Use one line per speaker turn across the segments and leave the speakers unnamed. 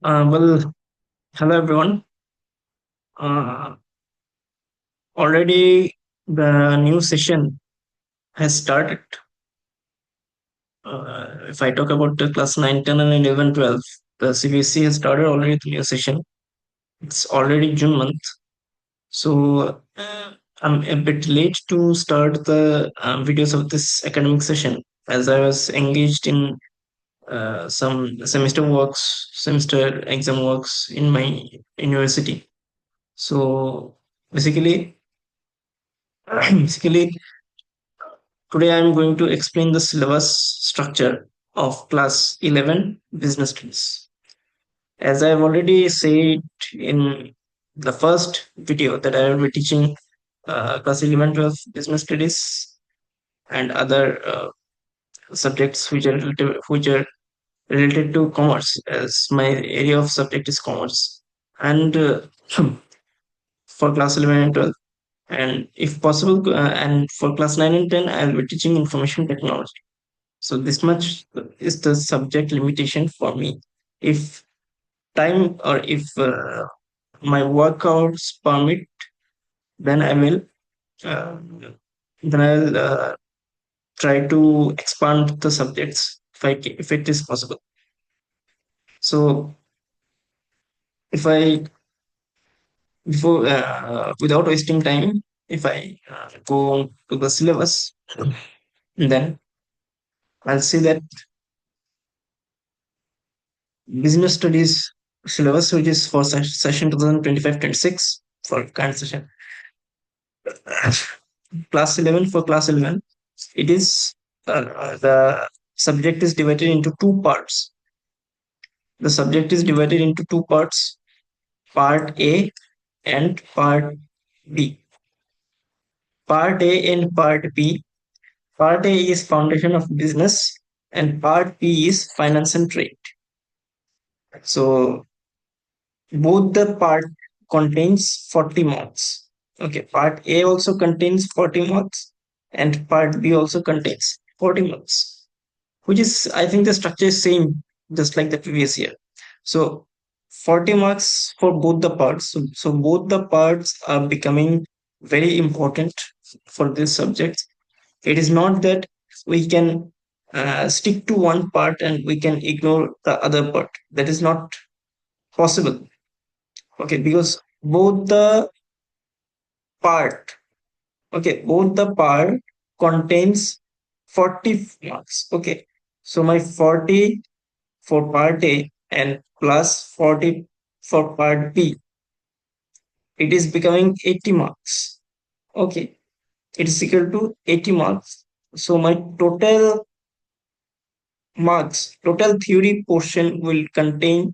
Well, hello everyone. Uh, Already the new session has started. If I talk about the class 9, 10, and 11, 12, the CBSE has started already the new session. It's already June month. So I'm a bit late to start the videos of this academic session as I was engaged in some semester exam works in my university. So basically, basically today I am going to explain the syllabus structure of class 11 business studies. As I have already said in the first video that I will be teaching class 11, 12 business studies and other subjects which are related to commerce, as my area of subject is commerce. And for class 11 and 12, and if possible, and for class 9 and 10, I will be teaching information technology. So this much is the subject limitation for me. If time or if my workouts permit, then I will uh, then I'll try to expand the subjects if it is possible. So if I before without wasting time, if I go to the syllabus, then I'll see that business studies syllabus, which is for session 2025-26 for current session, class 11 for class 11, it is the subject is divided into two parts. The subject is divided into two parts, part A and part B. Part A and part B. Part A is foundation of business and part B is finance and trade. So both the part contains 40 marks. Okay, part A also contains 40 marks and part B also contains 40 marks, which is, I think the structure is same, just like the previous year. So 40 marks for both the parts. So both the parts are becoming very important for this subject. It is not that we can stick to one part and we can ignore the other part. That is not possible. Okay, because part both the part contains 40 marks. Okay, so my 40 for part A and plus 40 for part B, it is becoming 80 marks. Okay, it is equal to 80 marks. So my total theory portion will contain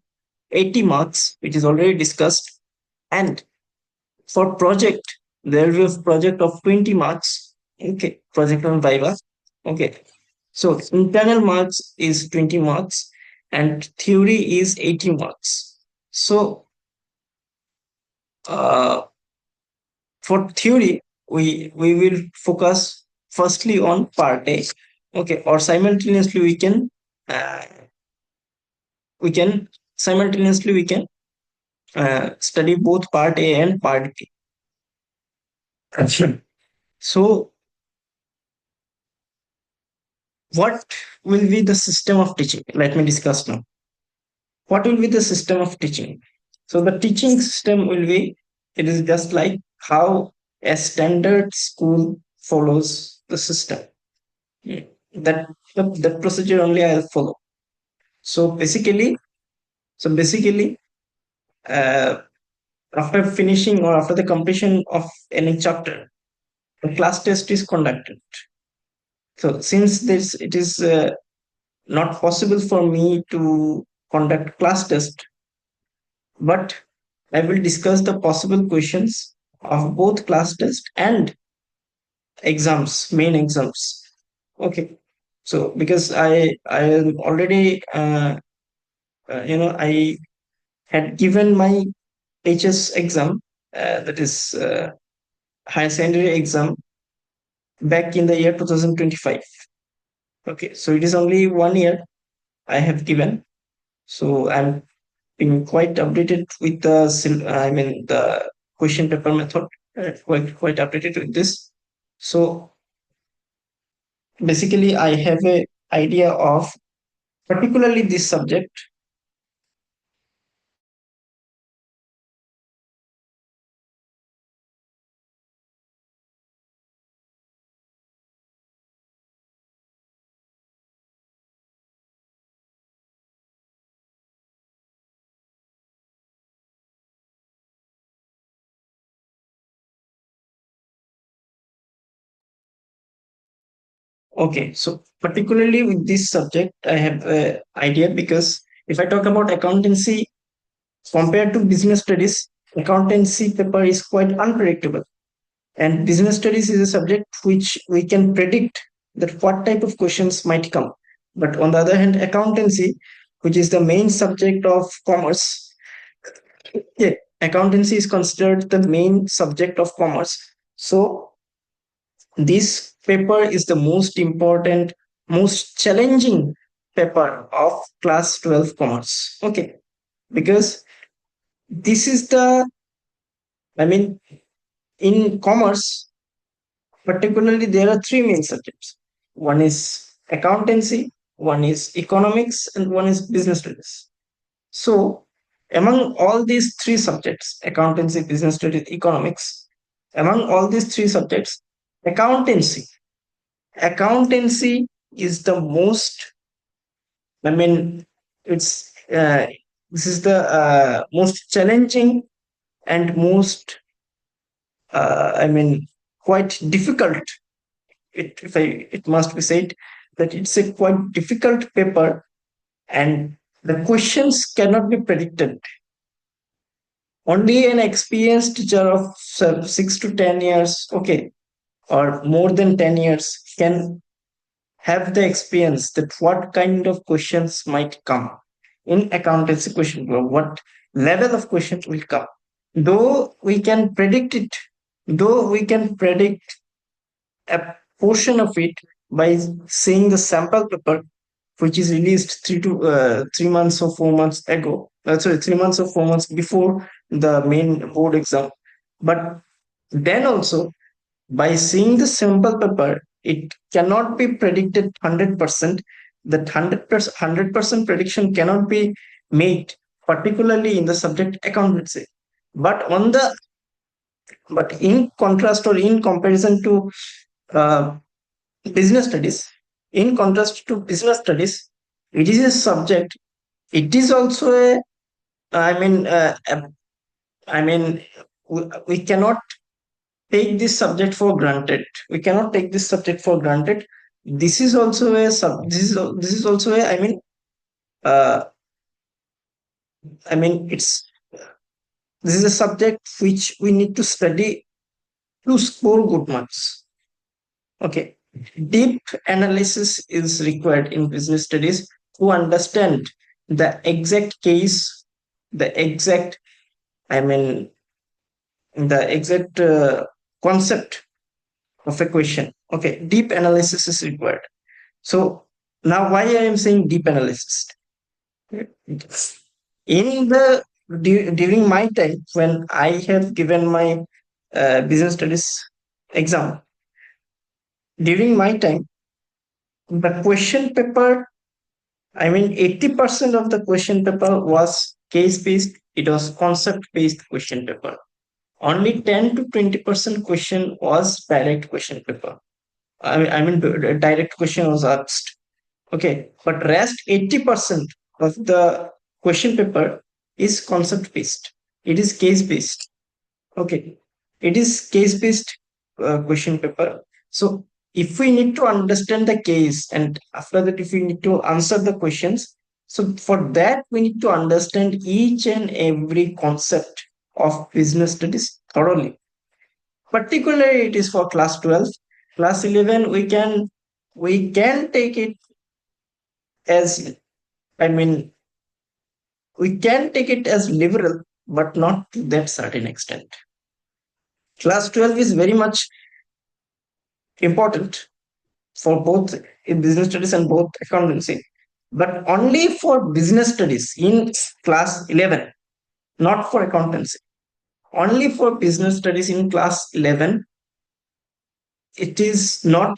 80 marks, which is already discussed. And for project, there will be a project of 20 marks. Okay, project on Viva. Okay, so internal marks is 20 marks and theory is 80 marks. So uh, for theory, we will focus firstly on part A. Okay, or simultaneously uh, we can study both part A and part B. Sure. So what will be the system of teaching? Let me discuss now. What will be the system of teaching? So the teaching system will be, it is just like how a standard school follows the system. Hmm. That procedure only I'll follow. So basically, uh, after finishing or after the completion of any chapter, the class test is conducted. So since this it is not possible for me to conduct class test, but I will discuss the possible questions of both class test and main exams. Okay. So because I am already I had given my HS exam, that is higher secondary exam, back in the year 2025. Okay, so it is only 1 year I have given. So I'm been quite updated with the the question paper method. Quite updated with this. So basically, I have a idea of particularly this subject. Okay, so particularly with this subject, I have an idea because if I talk about accountancy compared to business studies, accountancy paper is quite unpredictable. And business studies is a subject which we can predict that what type of questions might come. But on the other hand, accountancy, which is the main subject of commerce, yeah, accountancy is considered the main subject of commerce. So this paper is the most important, most challenging paper of class 12 commerce. Okay, because this is the, I mean, in commerce, particularly, there are three main subjects. One is accountancy, one is economics, and one is business studies. So, among all these three subjects, accountancy, business studies, economics, among all these three subjects, accountancy, accountancy is the most, I mean, it's this is the most challenging and most, I mean, quite difficult. It must be said that it's a quite difficult paper, and the questions cannot be predicted. Only an experienced teacher of 6 to 10 years, okay, or more than 10 years, can have the experience that what kind of questions might come in accountancy question, what level of questions will come. Though we can predict it, though we can predict a portion of it by seeing the sample paper, which is released 3 months or 4 months ago. Sorry, 3 months or 4 months before the main board exam. But then also, by seeing the sample paper, it cannot be predicted 100%. That 100% prediction cannot be made, particularly in the subject accountancy. But on the but in contrast or in comparison to uh, business studies, in contrast to business studies, it is a subject. It is also a, I mean, I mean, we cannot take this subject for granted. We cannot take this subject for granted. This is also a this is also a, uh, it's this is a subject which we need to study to score good marks. Okay, deep analysis is required in business studies to understand the exact case, the exact, I mean, the exact concept of a question. Okay, deep analysis is required. So now, why I am saying deep analysis? In the during my time when I have given my business studies exam, during my time, the question paper, 80% of the question paper was case based. It was concept based question paper. Only 10 to 20% question was direct question paper. Direct question was asked. Okay, but rest 80% of the question paper is concept based. It is case based. Okay, it is case based question paper. So if we need to understand the case, and after that, if we need to answer the questions, so for that we need to understand each and every concept of business studies thoroughly. Particularly, it is for class 12. Class 11, we can take it as, I mean, we can take it as liberal, but not to that certain extent. Class 12 is very much important for both in business studies and both accountancy. but only for business studies in class 11, not for accountancy. Only for business studies in class 11, it is not,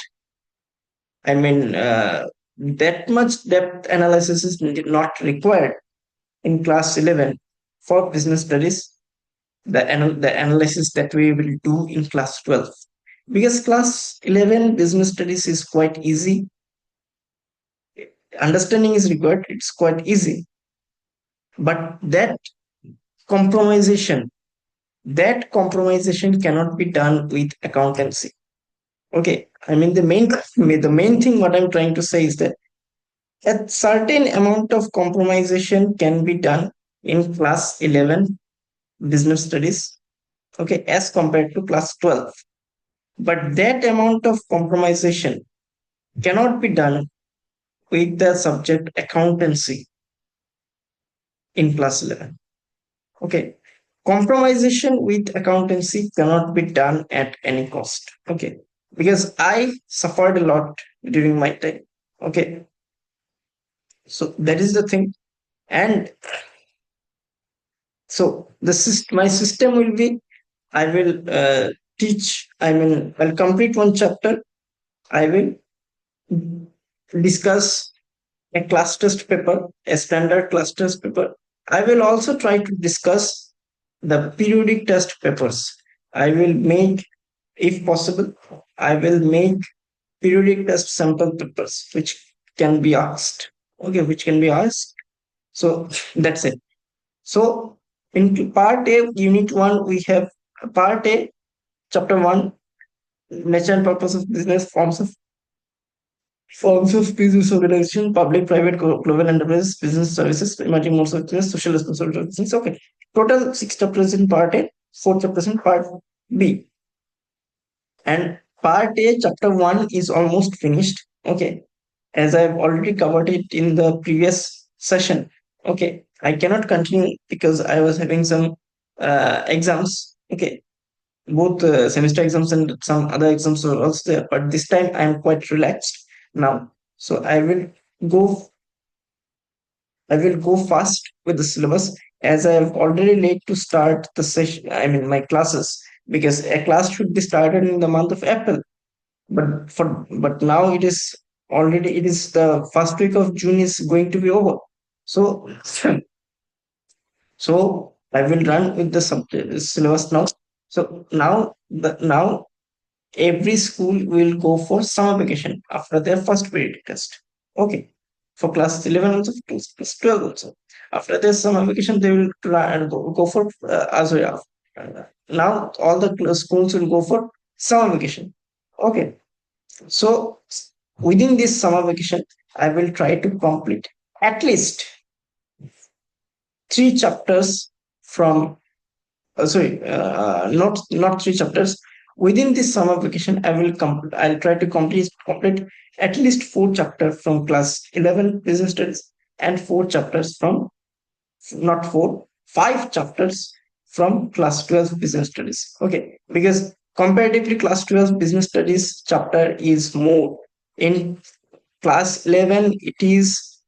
I mean, that much depth analysis is not required in class 11 for business studies, the analysis that we will do in class 12. Because class 11 business studies is quite easy, understanding is required, it's quite easy. But compromisation, that compromisation cannot be done with accountancy. Okay, I mean, the main thing what I'm trying to say is that a certain amount of compromisation can be done in class 11 business studies, okay, as compared to class 12. But that amount of compromisation cannot be done with the subject accountancy in class 11. Okay. Compromisation with accountancy cannot be done at any cost. Okay. Because I suffered a lot during my time. Okay. So that is the thing. And so my system will be, I will I'll complete one chapter. I will discuss a class test paper, a standard class test paper. I will also try to discuss the periodic test papers. I will make, if possible, I will make periodic test sample papers which can be asked. Okay, which can be asked. So that's it. So in part A, unit 1, we have part A, chapter 1, nature and purpose of business, forms of business organization, public, private, global enterprise, business services, emerging modes of business, social responsibility of business. Okay. Total 6 chapters in part A, 4 chapters in part B. And part A, chapter 1 is almost finished. Okay. As I've already covered it in the previous session. Okay. I cannot continue because I was having some exams. Okay. Both semester exams and some other exams were also there, but this time I'm quite relaxed now. So go I will go fast with the syllabus, as I have already late to start the session, I mean my classes, because a class should be started in the month of April. But now it is the first week of June is going to be over. So so I will run with the subject syllabus now. So now every school will go for summer vacation after their first period test. Okay. For class 11 also, class 12 also. After their summer vacation, they will try and go for, sorry, now all the schools will go for summer vacation. Okay. So within this summer vacation, I will try to complete at least 3 chapters from not 3 chapters. Within this summer vacation, I'll try to complete at least 4 chapters from class 11 business studies, and 4 chapters from, not four, 5 chapters from class 12 business studies. Okay, because comparatively class 12 business studies chapter is more. In class 11, it is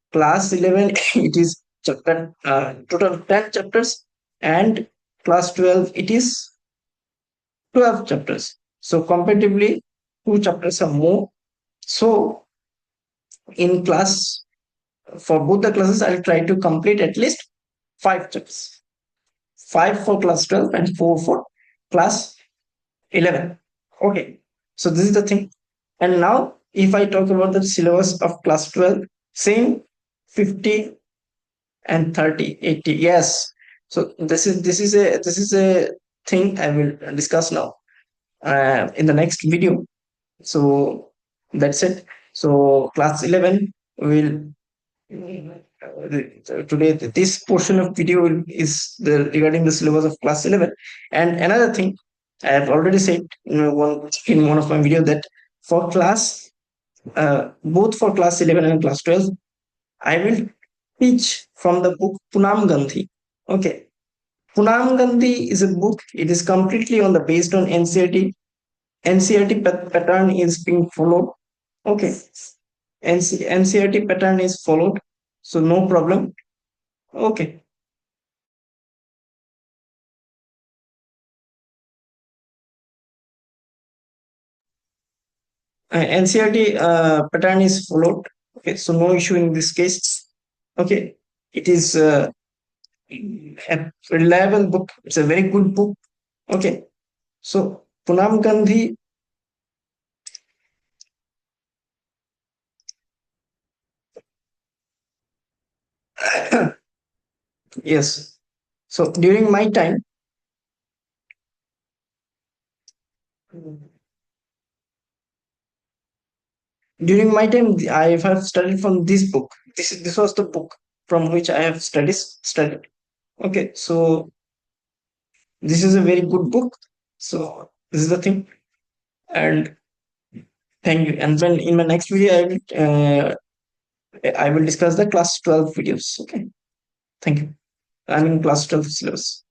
chapter, total 10 chapters, and class 12 it is 12 chapters. So comparatively, 2 chapters are more. So in class, for both the classes, I'll try to complete at least 5 chapters. 5 for class 12 and 4 for class 11. Okay. So this is the thing. And now if I talk about the syllabus of class 12, same 50 and 30, 80. Yes. So this is a thing I will discuss now in the next video. So that's it. So class 11 will, today this portion of video is regarding the syllabus of class 11. And another thing, I have already said in one of my video that for class, both for class 11 and class 12, I will teach from the book Punam Gandhi. Okay. Punam Gandhi is a book. It is completely on the based on NCERT. NCERT pattern is being followed. Okay. NCERT pattern is followed. So no problem. Okay. NCRT pattern is followed. Okay, so no issue in this case. Okay, it is a reliable book. It's a very good book. Okay, so Punam Gandhi, yes. So during my time, I have studied from this book. This was the book from which I have studied. Okay, so this is a very good book. So this is the thing, and thank you. And when in my next video, I will discuss the class 12 videos. Okay, thank you. I'm in class 12 syllabus.